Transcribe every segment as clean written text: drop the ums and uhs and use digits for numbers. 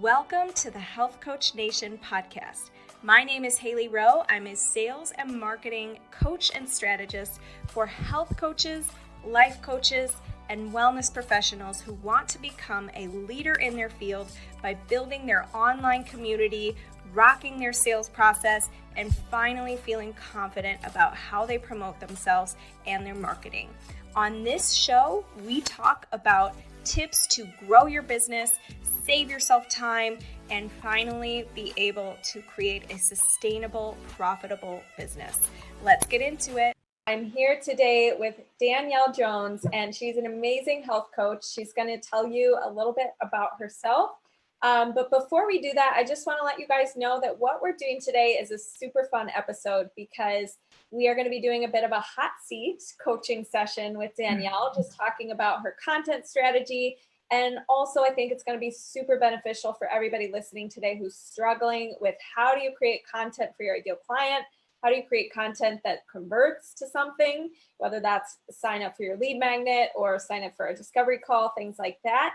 Welcome to the Health Coach Nation podcast. My name is Hailey Rowe. I'm a sales and marketing coach and strategist for health coaches, life coaches, and wellness professionals who want to become a leader in their field by building their online community, rocking their sales process, and finally feeling confident about how they promote themselves and their marketing. On this show, we talk about tips to grow your business, save yourself time, and finally be able to create a sustainable, profitable business. Let's get into it. I'm here today with Danielle Jones, and she's an amazing health coach. She's going to tell you a little bit about herself. But before we do that, I just want to let you guys know that what we're doing today is a super fun episode because we are going to be doing a bit of a hot seat coaching session with Danielle, just talking about her content strategy. And also, I think it's going to be super beneficial for everybody listening today who's struggling with how do you create content for your ideal client? How do you create content that converts to something, whether that's sign up for your lead magnet or sign up for a discovery call, things like that.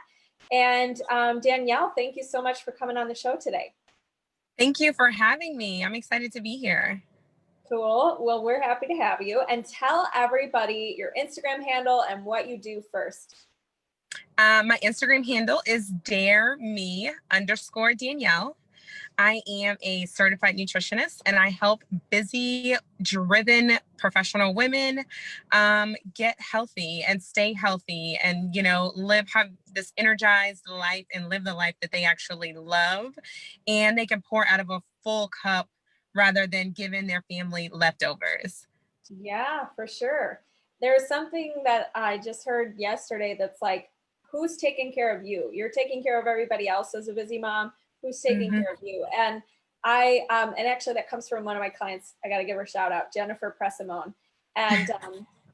And Danielle, thank you so much for coming on the show today. Thank you for having me. I'm excited to be here. Cool. Well, we're happy to have you. And tell everybody your Instagram handle and what you do first. My Instagram handle is dareme_Danielle. I am a certified nutritionist and I help busy, driven professional women get healthy and stay healthy and, have this energized life and live the life that they actually love. And they can pour out of a full cup rather than giving their family leftovers. Yeah, for sure. There's something that I just heard yesterday that's like, who's taking care of you? You're taking care of everybody else as a busy mom. Who's taking care of you? And and actually that comes from one of my clients. I got to give her a shout out, Jennifer Pressimone. And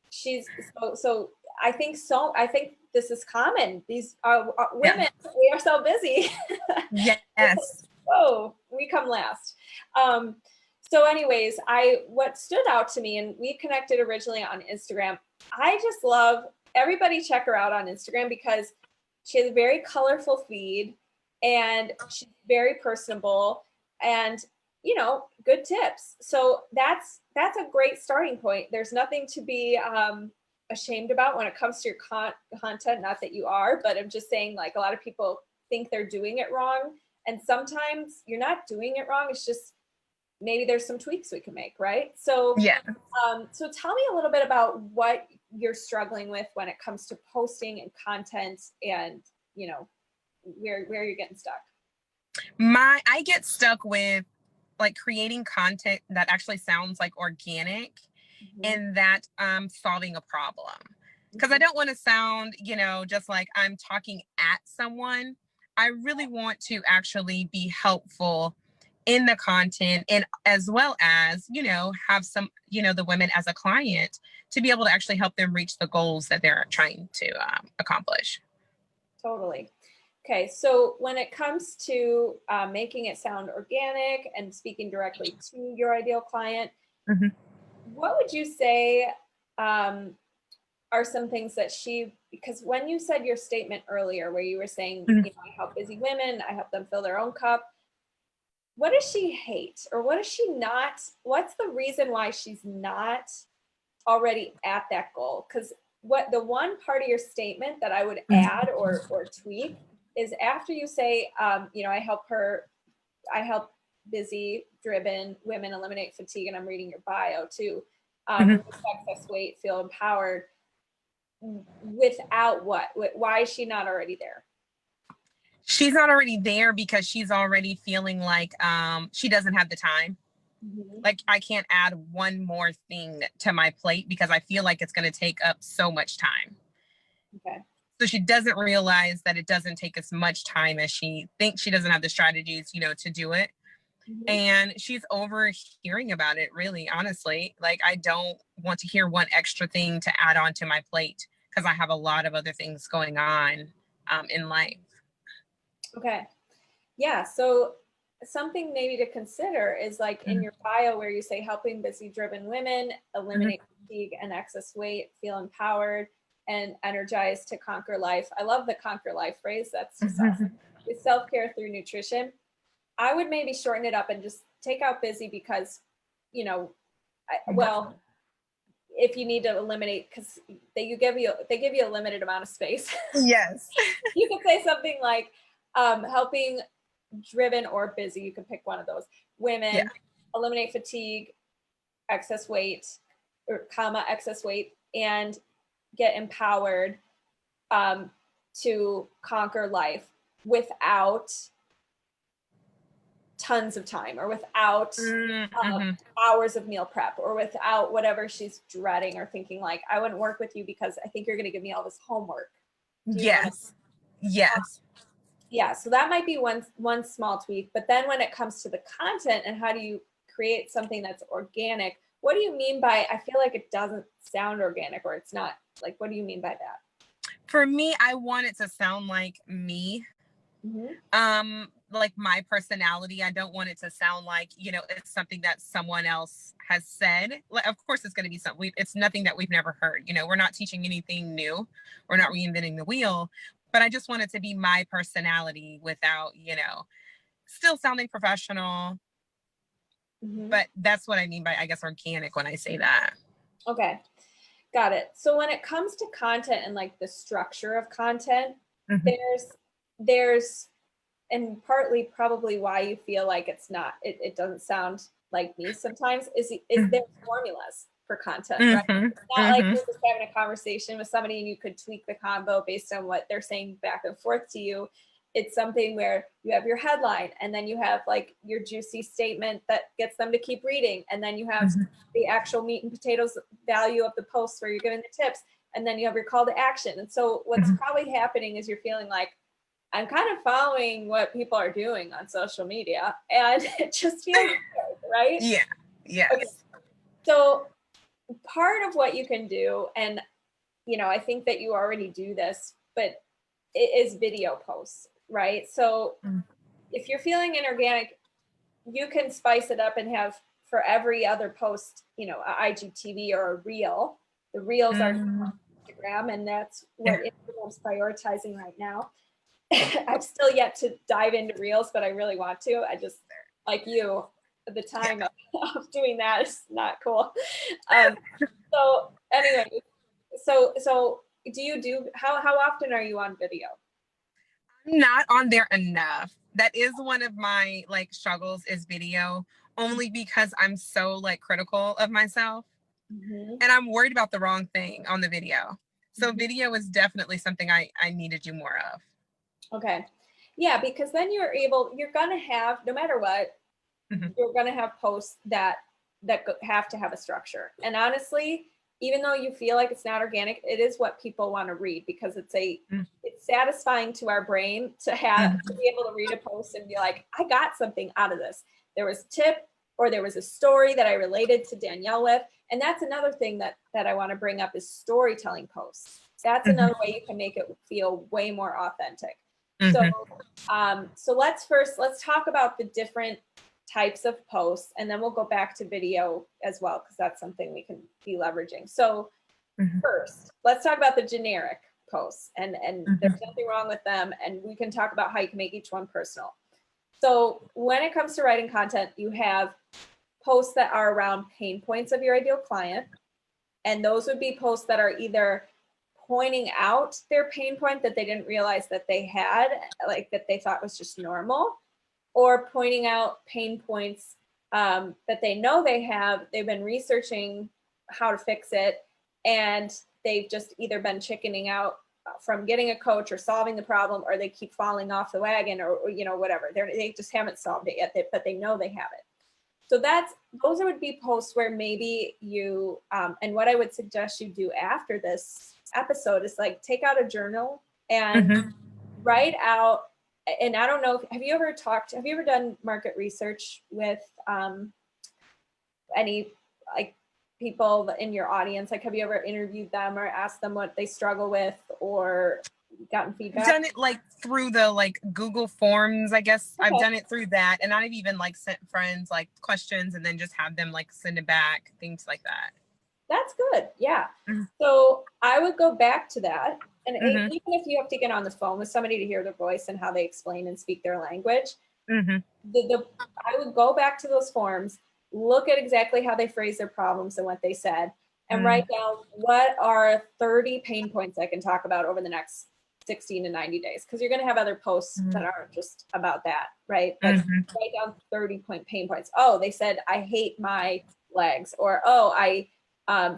she's so I think this is common. These women, we are so busy. Yes. Oh, we come last. So anyways, what stood out to me, and we connected originally on Instagram. I just love, everybody check her out on Instagram because she has a very colorful feed and she's very personable and, good tips. So that's a great starting point. There's nothing to be ashamed about when it comes to your content. Not that you are, but I'm just saying, like, a lot of people think they're doing it wrong. And sometimes you're not doing it wrong. It's just, maybe there's some tweaks we can make, right? So, yeah. So tell me a little bit about what you're struggling with when it comes to posting and content and, where you're getting stuck. I get stuck with like creating content that actually sounds like organic and that I'm solving a problem. Because I don't want to sound, just like I'm talking at someone. I really want to actually be helpful in the content and as well as, have some, the women as a client to be able to actually help them reach the goals that they're trying to accomplish. Totally. Okay. So when it comes to making it sound organic and speaking directly to your ideal client, what would you say are some things that because when you said your statement earlier where you were saying, I help busy women, I help them fill their own cup. What does she hate, or what is she not? What's the reason why she's not already at that goal? Because the one part of your statement that I would add or tweak is after you say, I help busy, driven women eliminate fatigue, and I'm reading your bio too. Excess weight, feel empowered. Without what? Why is she not already there? She's not already there because she's already feeling like she doesn't have the time. Like I can't add one more thing to my plate because I feel like it's going to take up so much time. Okay. So she doesn't realize that it doesn't take as much time as she thinks. She doesn't have the strategies, to do it. And she's overhearing about it, really, honestly. Like, I don't want to hear one extra thing to add on to my plate because I have a lot of other things going on in life. Okay. Yeah. So something maybe to consider is like in your bio where you say helping busy driven women eliminate fatigue and excess weight, feel empowered and energized to conquer life. I love the conquer life phrase. That's just awesome. with self-care through nutrition, I would maybe shorten it up and just take out busy because, you know, well, if you need to eliminate, because they give you a limited amount of space. Yes. You could say something like helping, driven, or busy. You can pick one of those. Women, eliminate fatigue, excess weight, or excess weight, and get empowered to conquer life without tons of time, or without hours of meal prep, or without whatever she's dreading or thinking like, I wouldn't work with you because I think you're going to give me all this homework. Yes. Yeah. So that might be one small tweak. But then when it comes to the content and how do you create something that's organic, what do you mean by, I feel like it doesn't sound organic, or it's not, like, what do you mean by that? For me, I want it to sound like me. Like my personality. I don't want it to sound like, it's something that someone else has said. Like, of course, it's going to be something. It's nothing that we've never heard. We're not teaching anything new. We're not reinventing the wheel. But I just want it to be my personality without, still sounding professional. But that's what I mean by, I guess, organic when I say that. Okay. Got it. So when it comes to content and like the structure of content, there's and partly probably why you feel like it doesn't sound like me sometimes is there formulas for content, right? It's not like you're just having a conversation with somebody and you could tweak the combo based on what they're saying back and forth to you. It's something where you have your headline, and then you have like your juicy statement that gets them to keep reading, and then you have the actual meat and potatoes value of the post where you're giving the tips, and then you have your call to action. And so what's probably happening is you're feeling like, I'm kind of following what people are doing on social media, and it just feels good, right? Yeah. Yes. Okay. So part of what you can do, and I think that you already do this, but it is video posts, right? So if you're feeling inorganic, you can spice it up and have for every other post, a IGTV or a reel. The reels are on Instagram, and that's what Instagram's prioritizing right now. I've still yet to dive into reels, but I really want to. I just, like you, the time of doing that is not cool. So anyway, so how often are you on video? I'm not on there enough. That is one of my struggles is video, only because I'm so critical of myself, and I'm worried about the wrong thing on the video. So video is definitely something I need to do more of. Okay. Yeah, because then you're going to have, no matter what, you're going to have posts that have to have a structure. And honestly, even though you feel like it's not organic, it is what people want to read, because it's satisfying to our brain to be able to read a post and be like, I got something out of this. There was a tip, or there was a story that I related to Danielle with. And that's another thing that I want to bring up is storytelling posts. That's another way you can make it feel way more authentic. So let's talk about the different types of posts, and then we'll go back to video as well, because that's something we can be leveraging. So first, let's talk about the generic posts, and there's nothing wrong with them, and we can talk about how you can make each one personal. So when it comes to writing content, you have posts that are around pain points of your ideal client, and those would be posts that are either pointing out their pain point that they didn't realize that they had, like that they thought was just normal, or pointing out pain points that they know they have. They've been researching how to fix it, and they've just either been chickening out from getting a coach or solving the problem, or they keep falling off the wagon, or whatever. They just haven't solved it yet, but they know they have it. So those would be posts where maybe you, and what I would suggest you do after this episode is take out a journal and write out. And I don't know, have you ever done market research with any people in your audience? Have you ever interviewed them or asked them what they struggle with, or gotten feedback? I've done it through the Google Forms, I guess. Okay. I've done it through that, and I've even sent friends questions and then just have them send it back, things like that. That's good. Yeah. Mhm. So I would go back to that. And Mhm. even if you have to get on the phone with somebody to hear their voice and how they explain and speak their language, Mhm. I would go back to those forms, look at exactly how they phrase their problems and what they said, and write down what are 30 pain points I can talk about over the next 16 to 90 days. Because you're going to have other posts that aren't just about that, right? But write down 30 pain points. Oh, they said, I hate my legs, or, oh, I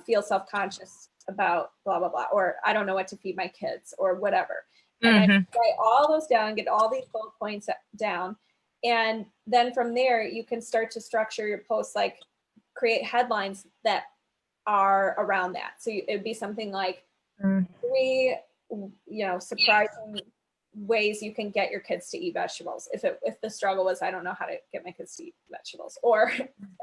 feel self-conscious about blah, blah, blah, or I don't know what to feed my kids, or whatever. And I write all those down, get all these bullet points down. And then from there, you can start to structure your posts, like create headlines that are around that. So it'd be something like 3, surprising ways you can get your kids to eat vegetables. If the struggle was, I don't know how to get my kids to eat vegetables, or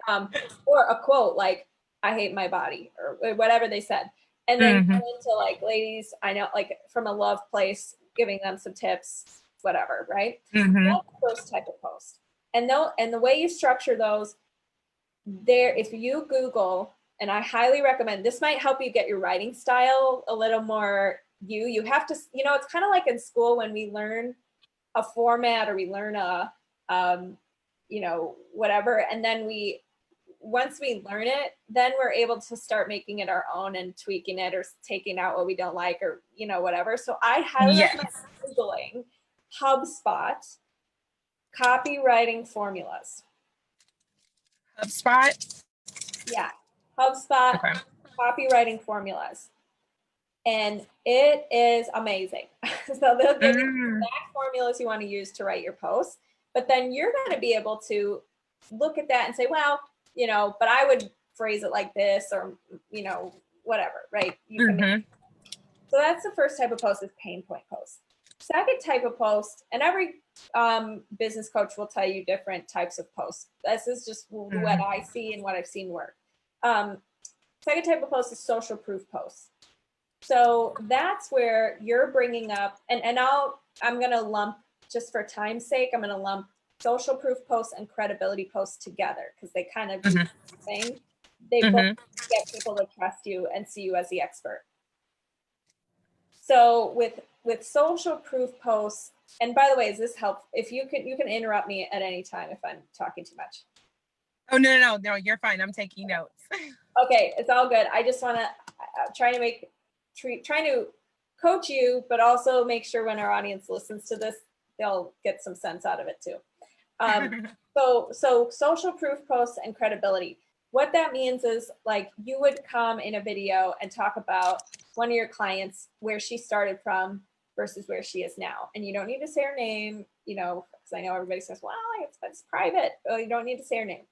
a quote like, I hate my body, or whatever they said. And then go into like, ladies, I know, like from a love place, giving them some tips, whatever, right? That's the first type of post. And the way you structure those, if you Google, and I highly recommend, this might help you get your writing style a little more you have to, it's kind of like in school when we learn a format, or we learn a, whatever. And then once we learn it, then we're able to start making it our own and tweaking it, or taking out what we don't like, or, whatever. So I highly recommend Googling HubSpot copywriting formulas. HubSpot? Yeah. HubSpot copywriting formulas. And it is amazing. So they'll give you exact formulas you want to use to write your posts, but then you're going to be able to look at that and say, well, but I would phrase it like this, or, whatever, right? You can so that's the first type of post, is pain point post. Second type of post, and every business coach will tell you different types of posts. This is just what I see and what I've seen work. Second type of post is social proof posts. So that's where you're bringing up, and I'm going to lump, just for time's sake, I'm going to lump social proof posts and credibility posts together, because they kind of do the same thing. They both get people to trust you and see you as the expert. So with social proof posts, and by the way, is this help? If you can interrupt me at any time if I'm talking too much. Oh, no, you're fine. I'm taking notes. Okay, it's all good. I just want to trying to coach you, but also make sure when our audience listens to this, they'll get some sense out of it too. So social proof posts and credibility. What that means is, like, you would come in a video and talk about one of your clients, where she started from versus where she is now. And you don't need to say her name, because I know everybody says, well, it's private. Well, you don't need to say her name.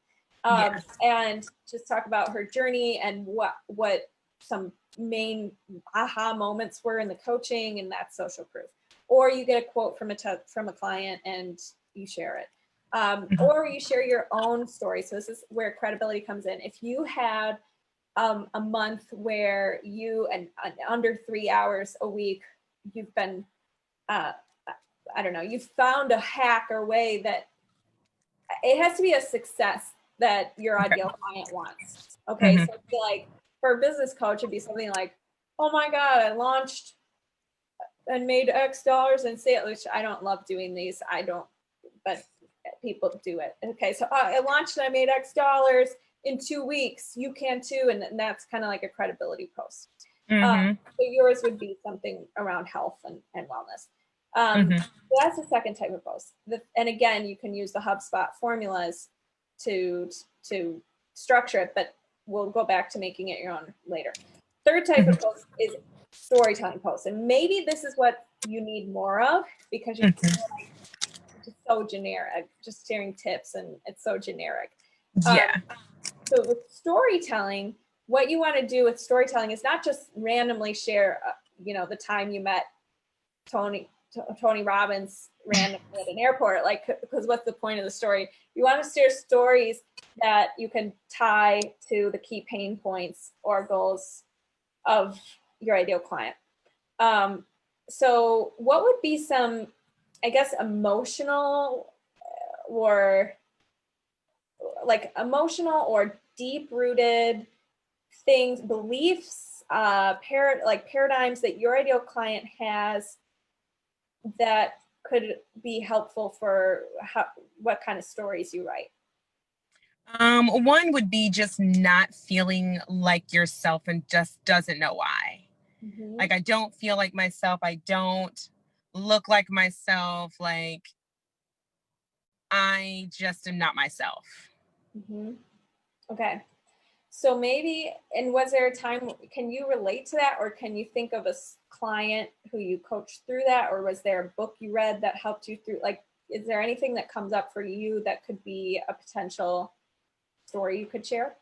And just talk about her journey and what some main aha moments were in the coaching, and that's social proof. Or you get a quote from a client and you share it. Or you share your own story. So this is where credibility comes in. If you had a month where you, and under 3 hours a week, you've been, you've found a hack or way that it has to be a success that your ideal client wants. Okay. So it'd be like, for a business coach, it'd be something like, oh my God, I launched and made X dollars in sales, which I don't love doing these. But people do it. Okay. So I launched and I made X dollars in 2 weeks. You can too. And that's kind of like a credibility post. So yours would be something around health and wellness. So that's the second type of post. And again, you can use the HubSpot formulas to structure it, but we'll go back to making it your own later. Third type of post is storytelling posts. And maybe this is what you need more of, because you're just so generic, just sharing tips, and it's so generic. So with storytelling, what you want to do with storytelling is not just randomly share, the time you met Tony Robbins randomly at an airport, because what's the point of the story? You want to share stories that you can tie to the key pain points or goals of your ideal client. So what would be some, I guess, emotional or deep-rooted things, beliefs, paradigms that your ideal client has that could be helpful for what kind of stories you write? One would be just not feeling like yourself and just doesn't know why. Mm-hmm. Like, I don't feel like myself. I don't look like myself. Like, I just am not myself. Mm-hmm. Okay. So maybe, and was there a time, can you relate to that, or can you think of a client who you coached through that, or was there a book you read that helped you through, like, is there anything that comes up for you that could be a potential story you could share?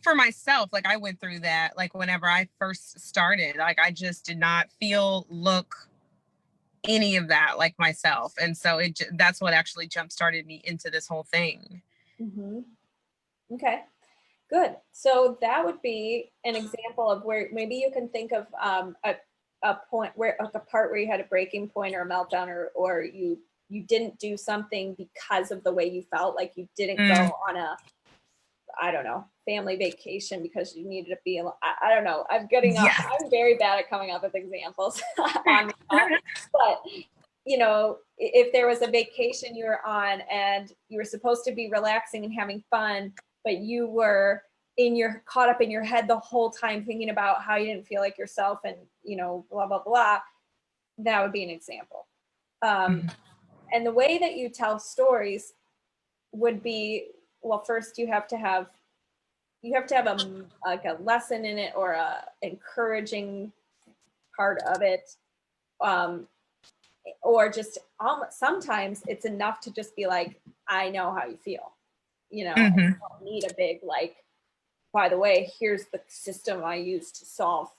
For myself, like, I went through that, like, whenever I first started, like, I just did not look any of that like myself. And so that's what actually jump started me into this whole thing. Mm-hmm. Okay. Good. So that would be an example of where maybe you can think of a point where, like, a part where you had a breaking point or a meltdown, or you didn't do something because of the way you felt, like you didn't go on a, I don't know, family vacation because you needed to be alone. I don't know. I'm very bad at coming up with examples on the spot. But you know, if there was a vacation you were on and you were supposed to be relaxing and having fun, but you were caught up in your head the whole time thinking about how you didn't feel like yourself, and blah blah blah, that would be an example. And the way that you tell stories would be, well, first you have to have like a lesson in it, or a encouraging part of it, or just sometimes it's enough to just be like, I know how you feel, and you don't need a big, like, by the way, here's the system I use to solve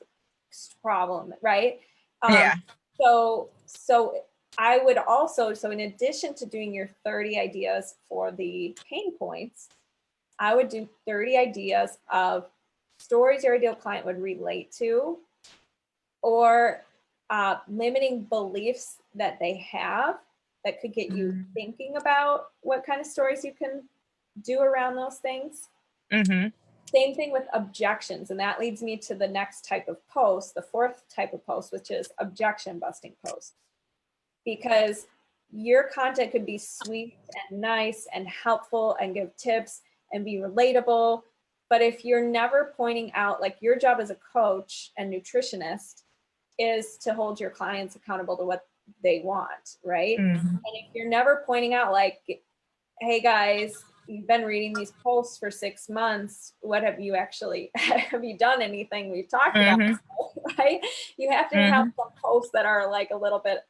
this problem, right? Yeah. So I would also, so in addition to doing your 30 ideas for the pain points, I would do 30 ideas of stories your ideal client would relate to, or limiting beliefs that they have that could get you thinking about what kind of stories you can do around those things. Same thing with objections. And that leads me to the next type of post, the fourth type of post, which is objection busting posts. Because your content could be sweet and nice and helpful and give tips and be relatable. But if you're never pointing out, like, your job as a coach and nutritionist is to hold your clients accountable to what they want, right? And if you're never pointing out, like, hey guys, you've been reading these posts for 6 months, what have you done anything we've talked about, right? You have to have some posts that are like a little bit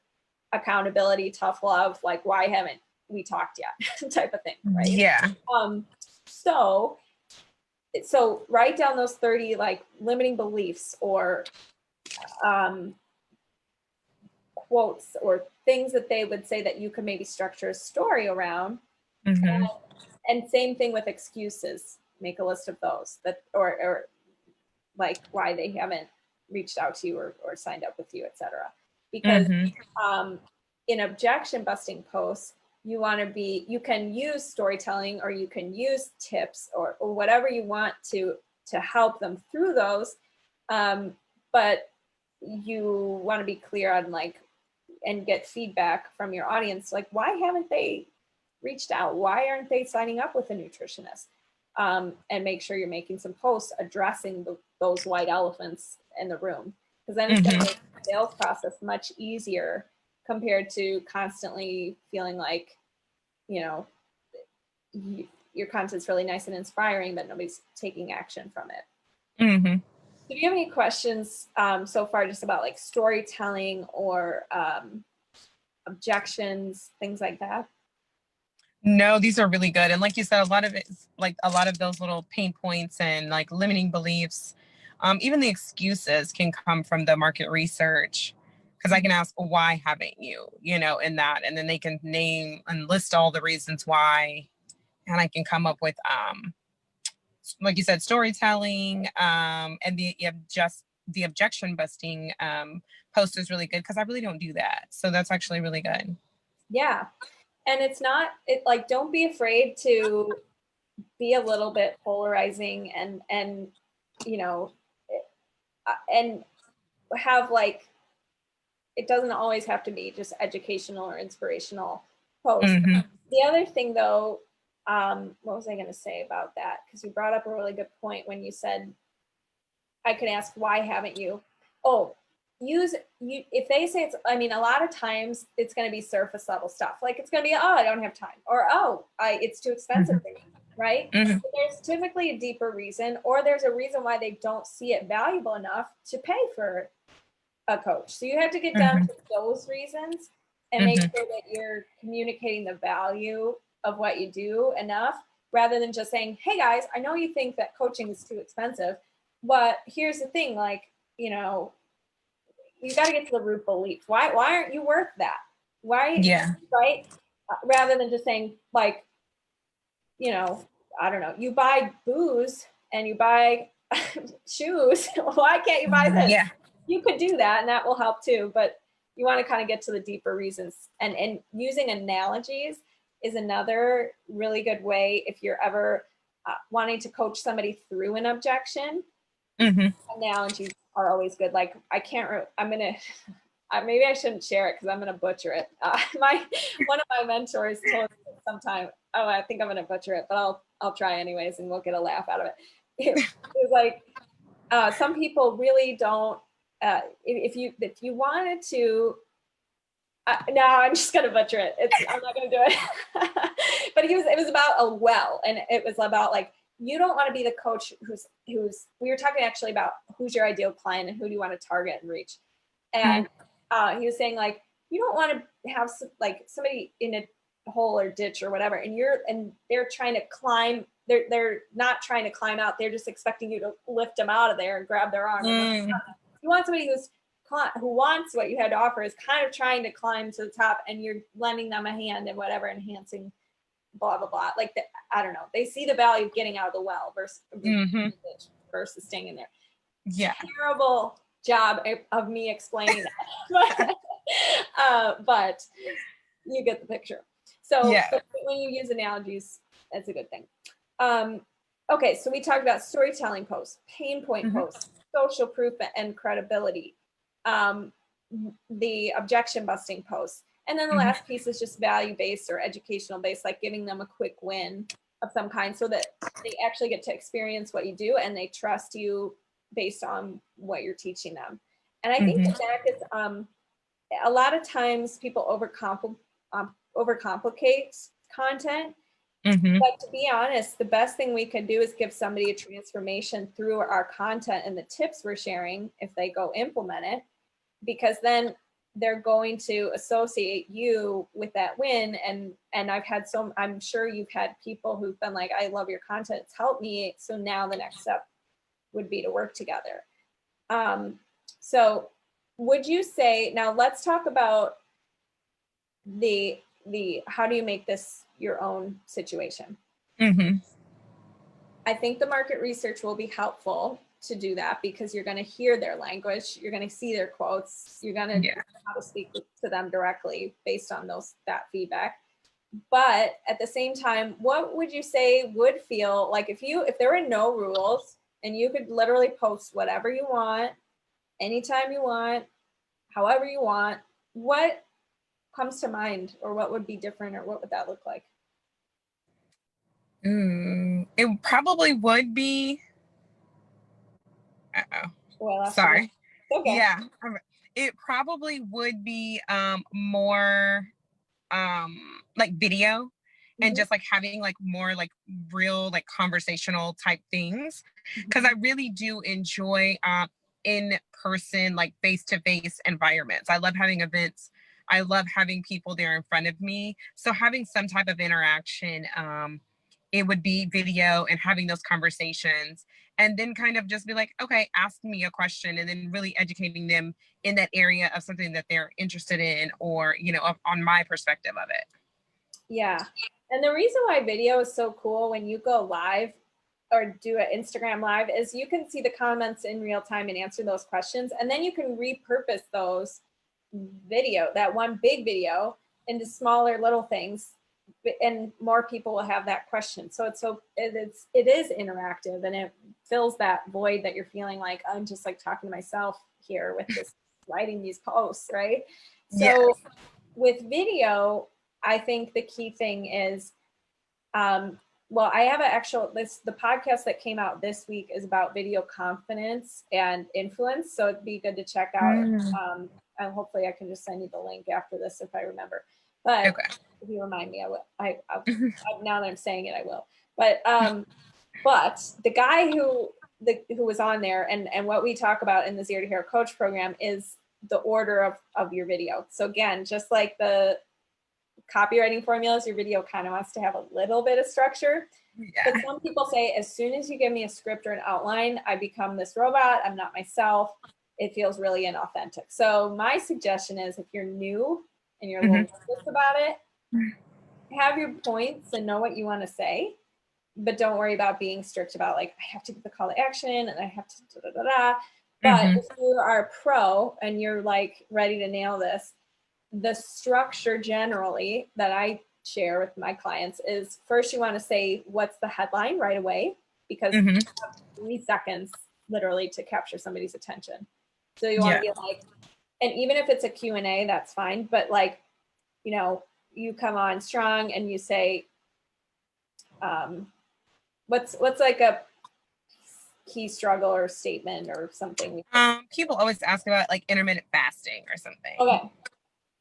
accountability, tough love, like, why haven't we talked yet type of thing, right? Yeah. So write down those 30, like, limiting beliefs, or quotes, or things that they would say that you could maybe structure a story around. And same thing with excuses. Make a list of those, that or like why they haven't reached out to you or signed up with you, etc. Because in objection busting posts, you can use storytelling, or you can use tips, or whatever you want to help them through those. But you want to be clear on, like, and get feedback from your audience, like, why haven't they reached out? Why aren't they signing up with a nutritionist? And make sure you're making some posts addressing those white elephants in the room, because then it's going to make the sales process much easier, compared to constantly feeling like, your content's really nice and inspiring, but nobody's taking action from it. Do you have any questions so far, just about, like, storytelling or objections, things like that? No, these are really good. And like you said, a lot of it is, like, a lot of those little pain points and, like, limiting beliefs, even the excuses can come from the market research. Because I can ask, why haven't you, in that, and then they can name and list all the reasons why, and I can come up with, like you said, storytelling, and the objection busting post is really good, because I really don't do that. So that's actually really good. Yeah. And don't be afraid to be a little bit polarizing and you know, and have like, it doesn't always have to be just educational or inspirational posts. The other thing though, what was I going to say about that? Because you brought up a really good point when you said, I could ask, why haven't you? Oh, if they say it's, I mean, a lot of times it's going to be surface level stuff. Like it's going to be, oh, I don't have time, or oh, it's too expensive for me, right? But there's typically a deeper reason, or there's a reason why they don't see it valuable enough to pay for a coach. So you have to get down to those reasons and make sure that you're communicating the value of what you do enough, rather than just saying, hey guys, I know you think that coaching is too expensive, but here's the thing, like, you know, you got to get to the root belief. Why aren't you worth that? Why? Yeah. Right. Rather than just saying, like, you know, I don't know, you buy booze and you buy shoes. Why can't you buy this? Yeah. You could do that and that will help too. But you want to kind of get to the deeper reasons, and using analogies is another really good way if you're ever wanting to coach somebody through an objection. Analogies are always good. Like maybe I shouldn't share it because I'm gonna butcher it. One of my mentors told me sometime, oh, I think I'm gonna butcher it, but I'll try anyways, and we'll get a laugh out of it. It was like, some people really don't. If you wanted to, no, I'm just gonna butcher it. I'm not gonna do it. But it was about a well, and it was about like, you don't want to be the coach who's we were talking actually about who's your ideal client and who do you want to target and reach. And he was saying, like, you don't want to have like somebody in a hole or ditch or whatever, and they're trying to climb. They're not trying to climb out. They're just expecting you to lift them out of there and grab their arm. You want somebody who wants what you had to offer, is kind of trying to climb to the top, and you're lending them a hand and whatever, enhancing blah blah blah. Like I don't know, they see the value of getting out of the well versus staying in there. Yeah. Terrible job of me explaining that. But you get the picture. So when you use analogies, that's a good thing. Okay, so we talked about storytelling posts, pain point posts, social proof and credibility, the objection busting posts. And then the last piece is just value-based or educational-based, like giving them a quick win of some kind so that they actually get to experience what you do and they trust you based on what you're teaching them. And I think that is, a lot of times people overcomplicate content. But to be honest, the best thing we can do is give somebody a transformation through our content and the tips we're sharing if they go implement it, because then they're going to associate you with that win. And I'm sure you've had people who've been like, I love your content, it's helped me. So now the next step would be to work together. So would you say, now let's talk about the how do you make this your own situation? I think the market research will be helpful to do that, because you're going to hear their language, you're going to see their quotes, you're going to know how to speak to them directly based on that feedback. But at the same time, what would you say would feel like if there were no rules and you could literally post whatever you want, anytime you want, however you want, what comes to mind, or what would be different, or what would that look like? It probably would be. Sorry. Okay. Yeah. It probably would be more like video and just like having like more like real like conversational type things, because I really do enjoy in person, like face-to-face environments. I love having events. I love having people there in front of me. So having some type of interaction, it would be video and having those conversations, and then kind of just be like, okay, ask me a question, and then really educating them in that area of something that they're interested in, or, you know, on my perspective of it. Yeah. And the reason why video is so cool when you go live or do an Instagram live is you can see the comments in real time and answer those questions. And then you can repurpose that one big video into smaller little things and more people will have that question. So it is interactive, and it fills that void that you're feeling like I'm just like talking to myself here with this writing these posts, right? So Yes. with video, I think the key thing is, well, I have the podcast that came out this week is about video confidence and influence. So it'd be good to check out. And hopefully I can just send you the link after this if I remember. But Okay. if you remind me, I will. Now that I'm saying it, I will. But the guy who was on there, and what we talk about in the Zero to Hero Coach program is the order of your video. So again, just like the copywriting formulas, your video kind of wants to have a little bit of structure. Yeah. But some people say, as soon as you give me a script or an outline, I become this robot. I'm not myself. It feels really inauthentic. So my suggestion is, if you're new and you're a little nervous about it, have your points and know what you want to say, but don't worry about being strict about like, I have to get the call to action and I have to da-da-da-da. But if you are a pro and you're like ready to nail this, the structure generally that I share with my clients is, first you want to say what's the headline right away, because you have 3 seconds literally to capture somebody's attention. So you want to be like, and even if it's a Q&A, that's fine. But like, you know, you come on strong and you say, what's like a key struggle or statement or something? People always ask about like intermittent fasting or something. Okay.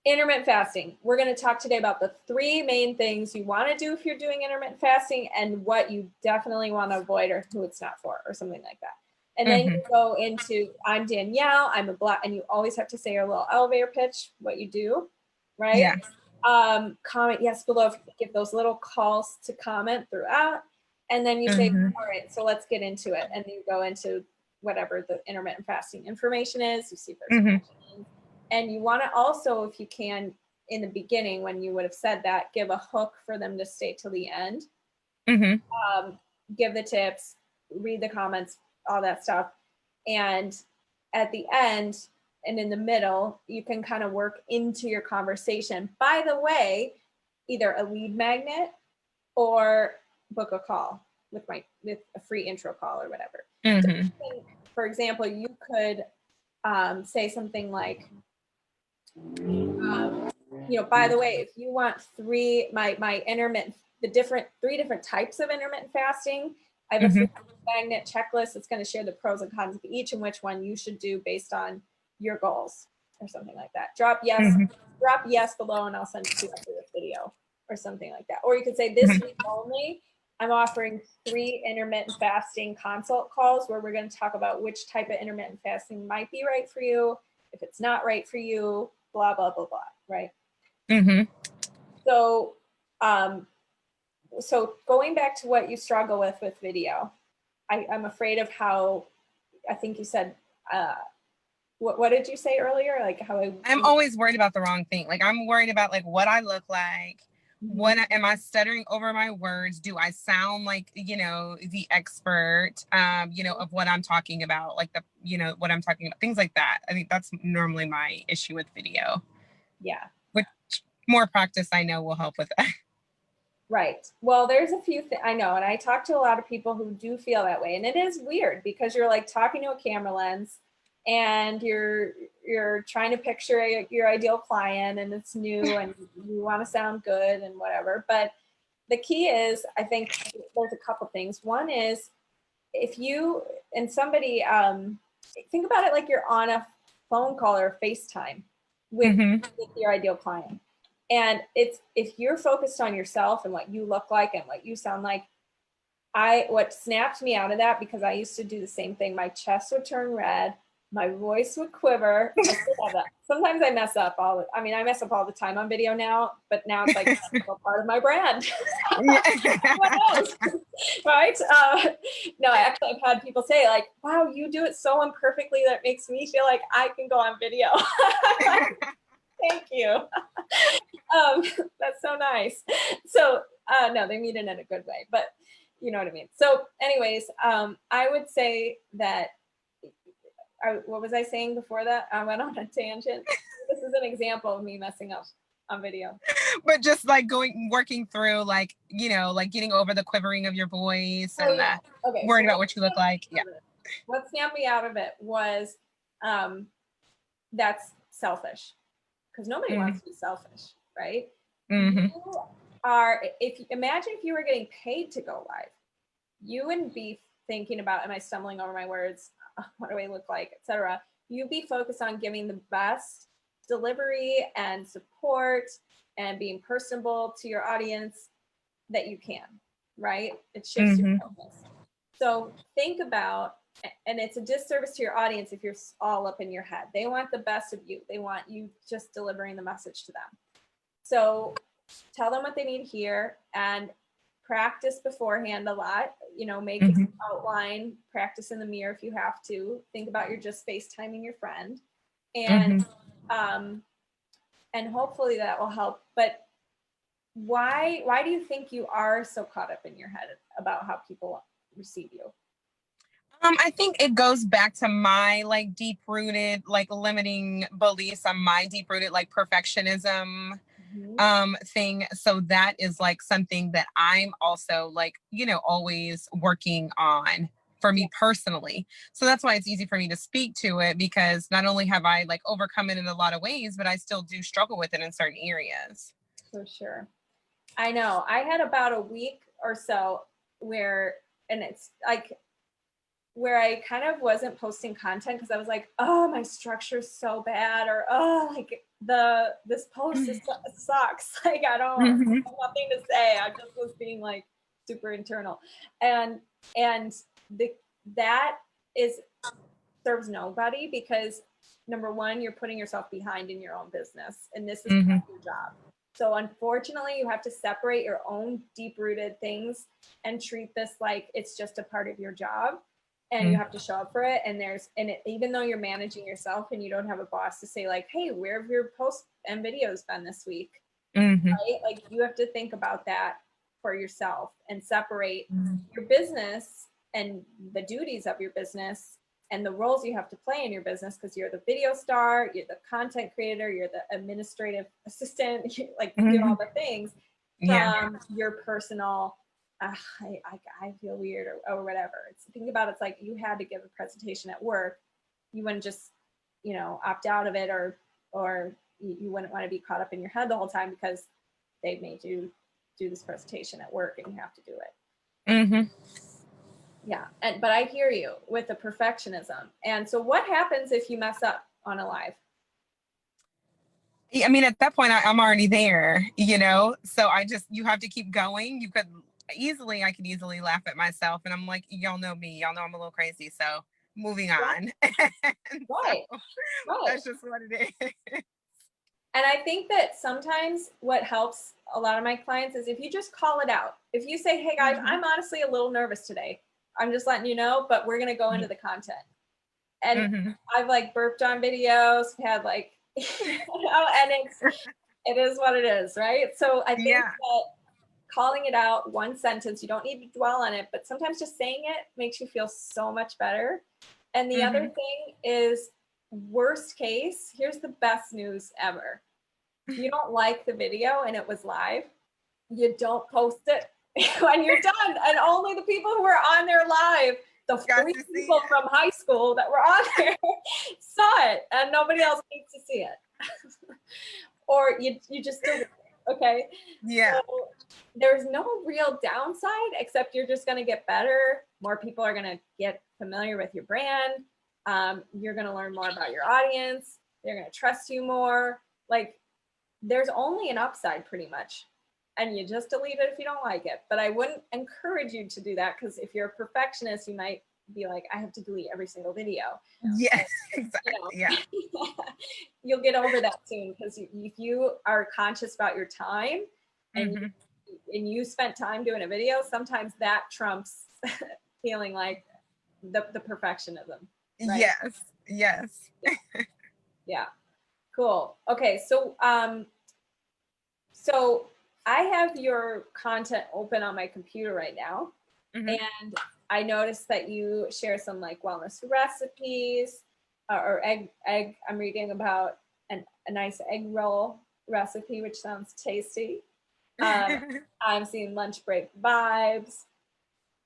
Intermittent fasting. We're going to talk today about the 3 main things you want to do if you're doing intermittent fasting, and what you definitely want to avoid, or who it's not for, or something like that. And then you go into, I'm Danielle, I'm a Black, and you always have to say your little elevator pitch, what you do, right? Yeah. Comment yes below, give those little calls to comment throughout. And then you say, all right, so let's get into it. And you go into whatever the intermittent fasting information is. You see if there's questions. And you want to also, if you can, in the beginning, when you would have said that, give a hook for them to stay till the end. Give the tips, read the comments, all that stuff. And at the end and in the middle, you can kind of work into your conversation. By the way, either a lead magnet or book a call with a free intro call or whatever. So, for example, you could say something like, by the way, if you want my intermittent, 3 different types of intermittent fasting, I have a free magnet checklist that's going to share the pros and cons of each, and which one you should do based on your goals, or something like that. Drop yes below, and I'll send it to you after this video, or something like that. Or you could say, this week only, I'm offering 3 intermittent fasting consult calls where we're going to talk about which type of intermittent fasting might be right for you. If it's not right for you, blah, blah, blah, blah, right? So, so going back to what you struggle with video, I'm afraid of how, I think you said, what did you say earlier? Like how I'm always worried about the wrong thing. Like I'm worried about like what I look like. Am I stuttering over my words? Do I sound like, the expert, of what I'm talking about, like what I'm talking about, things like that. I think that's normally my issue with video. Yeah. Which more practice I know will help with that. Right. Well, there's a few things I know, and I talk to a lot of people who do feel that way. And it is weird because you're like talking to a camera lens and you're trying to picture your ideal client, and it's new and you want to sound good and whatever. But the key is, I think there's a couple things. One is, if you and somebody, think about it like you're on a phone call or FaceTime with your ideal client. And if you're focused on yourself and what you look like and what you sound like, what snapped me out of that, because I used to do the same thing, my chest would turn red, my voice would quiver. I still have that. Sometimes I mess up I mess up all the time on video now, but now it's like a part of my brand. What knows? Right? No, actually I've had people say like, wow, you do it so imperfectly that makes me feel like I can go on video. Thank you. That's so nice. So no, they mean it in a good way, but you know what I mean. So anyways, I would say that, what was I saying before that? I went on a tangent. This is an example of me messing up. on video. But just like working through like, like getting over the quivering of your voice and worrying about what you look like. Yeah. What snapped me out of it was that's selfish, because nobody wants to be selfish, right? You are, imagine if you were getting paid to go live, you wouldn't be thinking about, am I stumbling over my words? What do I look like, etc. You'd be focused on giving the best delivery and support and being personable to your audience that you can, right? It shifts your focus. So think about, and it's a disservice to your audience if you're all up in your head. They want the best of you. They want you just delivering the message to them. So tell them what they need to hear and practice beforehand a lot. Make an outline, practice in the mirror if you have to. Think about you're just FaceTiming your friend, and hopefully that will help. But why do you think you are so caught up in your head about how people receive you? I think it goes back to my like deep-rooted like limiting beliefs on my deep-rooted like perfectionism thing. So that is like something that I'm also like, always working on for me personally. So that's why it's easy for me to speak to it, because not only have I like overcome it in a lot of ways, but I still do struggle with it in certain areas. For sure. I know. I had about a week or so where I kind of wasn't posting content because I was like, oh, my structure's so bad, or oh, like this post sucks. Like I don't have nothing to say. I just was being like super internal, and that serves nobody, because number one, you're putting yourself behind in your own business, and this is part of your job. So unfortunately, you have to separate your own deep-rooted things and treat this like it's just a part of your job, and you have to show up for it. And even though you're managing yourself and you don't have a boss to say like, hey, where have your posts and videos been this week? Right? Like you have to think about that for yourself and separate your business and the duties of your business and the roles you have to play in your business, because you're the video star, you're the content creator, you're the administrative assistant, you like do all the things from your personal I feel weird or whatever. Think about it's like you had to give a presentation at work. You wouldn't just, opt out of it, or you wouldn't want to be caught up in your head the whole time because they made you do this presentation at work and you have to do it. Yeah. But I hear you with the perfectionism. And so what happens if you mess up on a live? I mean, at that point, I'm already there, so you have to keep going. I could easily laugh at myself, and I'm like, y'all know me, y'all know I'm a little crazy. So moving on. Right. That's just what it is. And I think that sometimes what helps a lot of my clients is if you just call it out. If you say, hey guys, I'm honestly a little nervous today. I'm just letting you know, but we're going to go into the content. And I've like burped on videos, had like, and it is what it is, right? So I think that calling it out, one sentence, you don't need to dwell on it, but sometimes just saying it makes you feel so much better. And the other thing is, worst case, here's the best news ever. If you don't like the video and it was live, you don't post it when you're done. And only the people who are on there live, the 3 people from high school that were on there saw it, and nobody else needs to see it. Or you just do it, okay? Yeah. So there's no real downside, except you're just going to get better. More people are going to get familiar with your brand. You're going to learn more about your audience. They're going to trust you more. Like, there's only an upside pretty much. And you just delete it if you don't like it. But I wouldn't encourage you to do that, because if you're a perfectionist, you might be like, I have to delete every single video. Yes, exactly. Yeah. You'll get over that soon, because if you are conscious about your time and you spent time doing a video, sometimes that trumps feeling like the perfectionism. Right? Yes. Yeah. Cool. Okay. So I have your content open on my computer right now. And I noticed that you share some like wellness recipes, or egg. I'm reading about a nice egg roll recipe, which sounds tasty. I'm seeing lunch break vibes,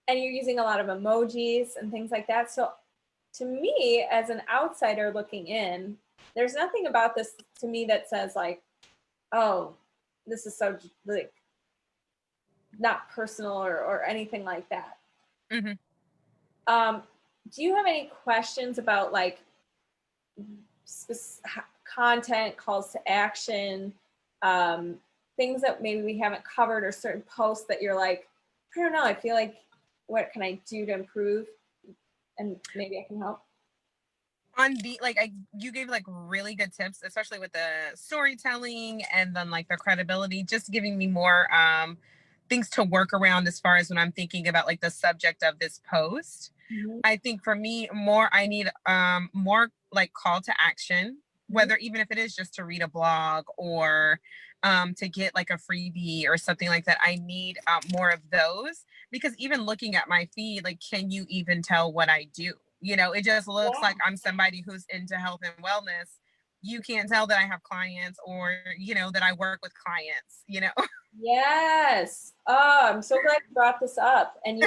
and you're using a lot of emojis and things like that. So to me, as an outsider looking in, there's nothing about this to me that says like, oh, this is so like not personal or anything like that. Do you have any questions about like content, calls to action, things that maybe we haven't covered, or certain posts that you're like, I don't know, I feel like, what can I do to improve? And maybe I can help. On the you gave like really good tips, especially with the storytelling and then like the credibility, just giving me more things to work around as far as when I'm thinking about like the subject of this post. I think for me, I need more like call to action, whether even if it is just to read a blog or to get like a freebie or something like that. I need more of those, because even looking at my feed, like, can you even tell what I do? You know, it just looks like I'm somebody who's into health and wellness. You can't tell that I have clients, or, you know, that I work with clients, you know? Yes. Oh, I'm so glad you brought this up. And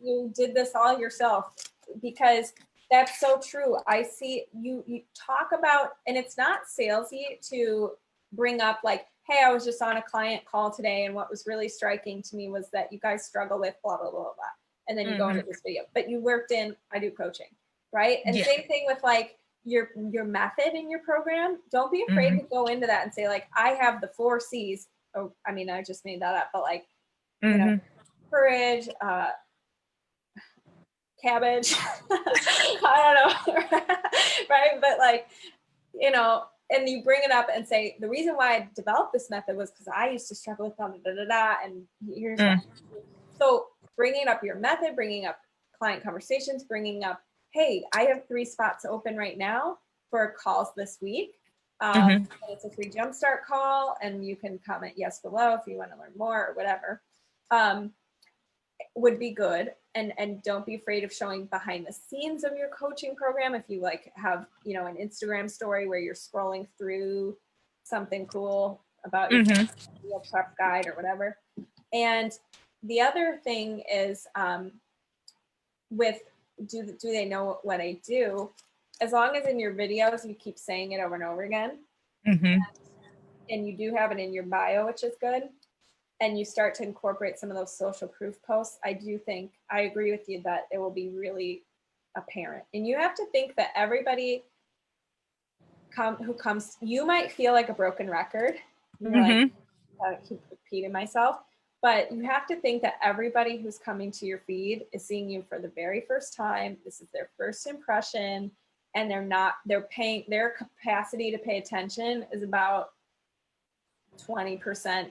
you did this all yourself, because that's so true. I see you talk about, and it's not salesy to bring up like, hey, I was just on a client call today, and what was really striking to me was that you guys struggle with blah, blah, blah, blah. And then you go into this video, but you worked in, I do coaching, right? And same thing with like your method in your program. Don't be afraid to go into that and say like, I have the 4 C's. Oh, I mean, I just made that up, but like, you know, courage, cabbage, I don't know, right? But like, you know, and you bring it up and say, the reason why I developed this method was because I used to struggle with and here's why. So bringing up your method, bringing up client conversations, bringing up, hey, I have 3 spots open right now for calls this week. It's a free jumpstart call, and you can comment yes below if you want to learn more or whatever. Would be good. And don't be afraid of showing behind the scenes of your coaching program. If you like have, you know, an Instagram story where you're scrolling through something cool about your prep guide or whatever. And the other thing is with do they know what I do? As long as in your videos you keep saying it over and over again, and you do have it in your bio, which is good, and you start to incorporate some of those social proof posts, I do think, I agree with you that it will be really apparent. And you have to think that everybody who comes, you might feel like a broken record. You're like, I keep repeating myself. But you have to think that everybody who's coming to your feed is seeing you for the very first time. This is their first impression, and they're paying, their capacity to pay attention is about 20%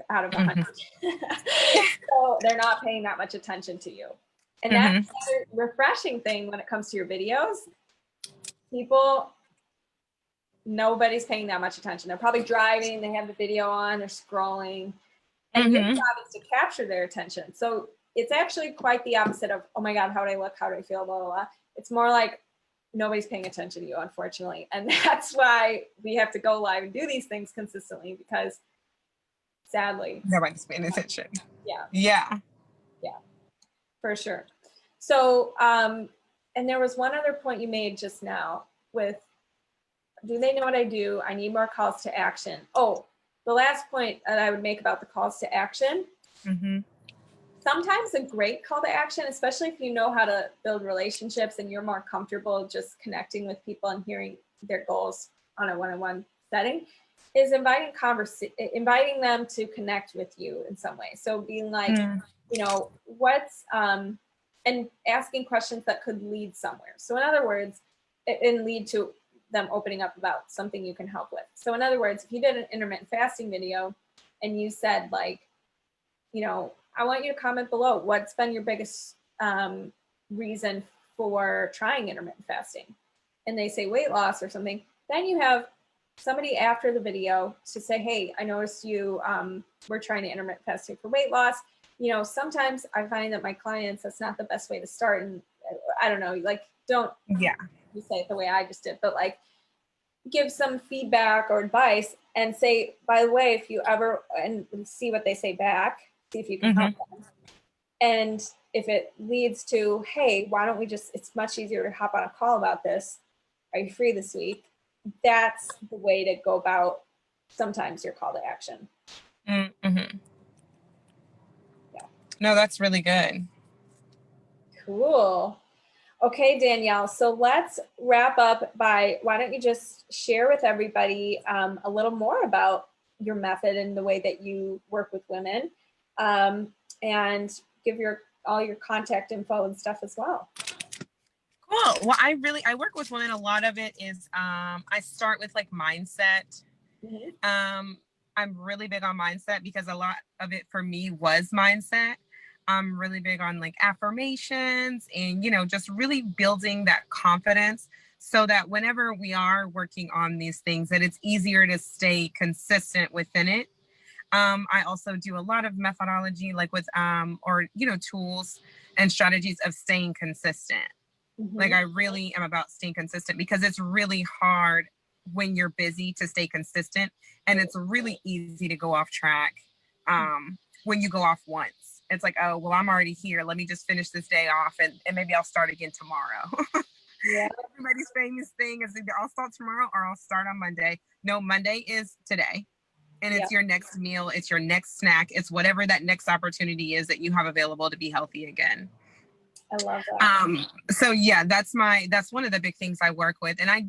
out of 100. So they're not paying that much attention to you. And that's another refreshing thing when it comes to your videos. Nobody's paying that much attention. They're probably driving, they have the video on, they're scrolling. And your job is to capture their attention. So it's actually quite the opposite of, oh my God, how do I look? How do I feel? Blah, blah, blah. It's more like nobody's paying attention to you, unfortunately. And that's why we have to go live and do these things consistently, because sadly, nobody's paying attention. Yeah, for sure. So, and there was one other point you made just now with, do they know what I do? I need more calls to action. Oh, the last point that I would make about the calls to action. Sometimes a great call to action, especially if you know how to build relationships and you're more comfortable just connecting with people and hearing their goals on a one-on-one setting, is inviting them to connect with you in some way. So being like, you know, and asking questions that could lead somewhere. So in other words, and lead to them opening up about something you can help with. So in other words, if you did an intermittent fasting video and you said like, you know, I want you to comment below, what's been your biggest reason for trying intermittent fasting? And they say weight loss or something. Then you have somebody after the video to say, hey, I noticed you were trying to intermittent fasting for weight loss. You know, sometimes I find that my clients, that's not the best way to start. And I don't know, like, don't you say it the way I just did, but like, give some feedback or advice and say, by the way, if you ever, and see what they say back, see if you can help them. And if it leads to, hey, why don't we just, it's much easier to hop on a call about this. Are you free this week? That's the way to go about sometimes your call to action. Mm-hmm. Yeah. No, that's really good. Cool. Okay, Danielle. So let's wrap up by, why don't you just share with everybody a little more about your method and the way that you work with women, and give all your contact info and stuff as well. Cool. Well, I work with women. A lot of it is, I start with like mindset. I'm really big on mindset because a lot of it for me was mindset. I'm really big on like affirmations and, just really building that confidence so that whenever we are working on these things, that it's easier to stay consistent within it. I also do a lot of methodology, like with, tools and strategies of staying consistent. Like I really am about staying consistent because it's really hard when you're busy to stay consistent, and it's really easy to go off track when you go off once. It's like, oh, well, I'm already here. Let me just finish this day off and maybe I'll start again tomorrow. Yeah. Everybody's famous thing is either I'll start tomorrow or I'll start on Monday. No, Monday is today. And it's your next meal. It's your next snack. It's whatever that next opportunity is that you have available to be healthy again. I love that. So yeah, that's one of the big things I work with. And I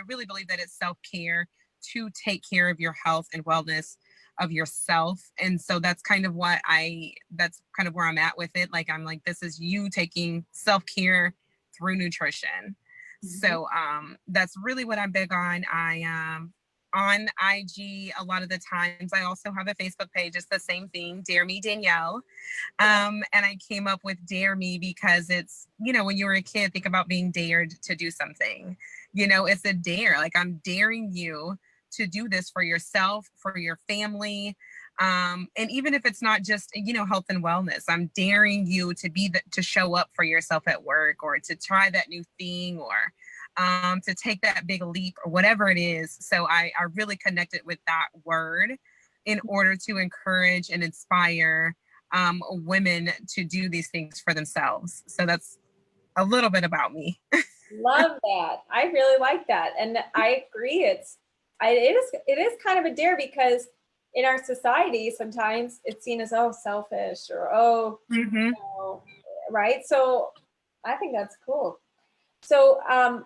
really believe that it's self-care to take care of your health and wellness of yourself. And so that's kind of where I'm at with it. Like, I'm like, this is you taking self-care through nutrition. So, that's really what I'm big on. I, on IG, a lot of the times I also have a Facebook page. It's the same thing, Dare Me Danielle. And I came up with Dare Me because it's, when you were a kid, think about being dared to do something, it's a dare. Like, I'm daring you to do this for yourself, for your family. And even if it's not just, health and wellness, I'm daring you to show up for yourself at work, or to try that new thing, or to take that big leap, or whatever it is. So I really connected with that word in order to encourage and inspire women to do these things for themselves. So that's a little bit about me. Love that. I really like that. And I agree. It is kind of a dare, because in our society, sometimes it's seen as, oh, selfish, or, right? So I think that's cool. So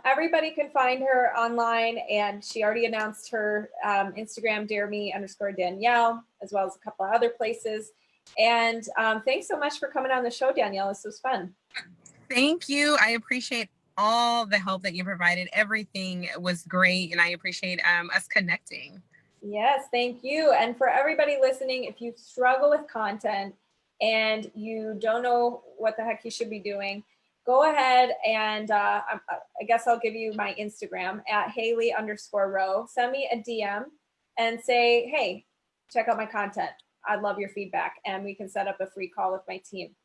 everybody can find her online, and she already announced her Instagram, DareMe_Danielle, as well as a couple of other places. And thanks so much for coming on the show, Danielle. This was fun. Thank you. I appreciate all the help that you provided. Everything was great, and I appreciate us connecting. Yes, thank you. And for everybody listening, if you struggle with content and you don't know what the heck you should be doing, go ahead and I guess I'll give you my Instagram at Hailey_Rowe. Send me a DM and say, hey, check out my content. I'd love your feedback, and we can set up a free call with my team.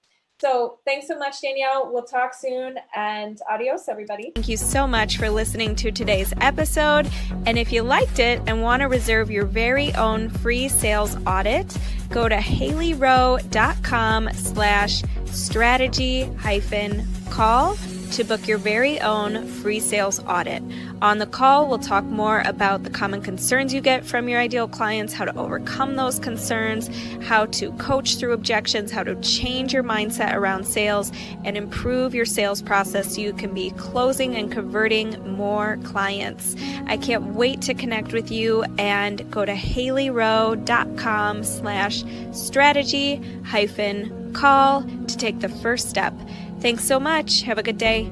So thanks so much, Danielle. We'll talk soon, and adios, everybody. Thank you so much for listening to today's episode. And if you liked it and want to reserve your very own free sales audit, go to haileyrowe.com/strategy-call to book your very own free sales audit. On the call, we'll talk more about the common concerns you get from your ideal clients, how to overcome those concerns, how to coach through objections, how to change your mindset around sales, and improve your sales process so you can be closing and converting more clients. I can't wait to connect with you, and go to haileyrowe.com/strategy-call to take the first step. Thanks so much. Have a good day.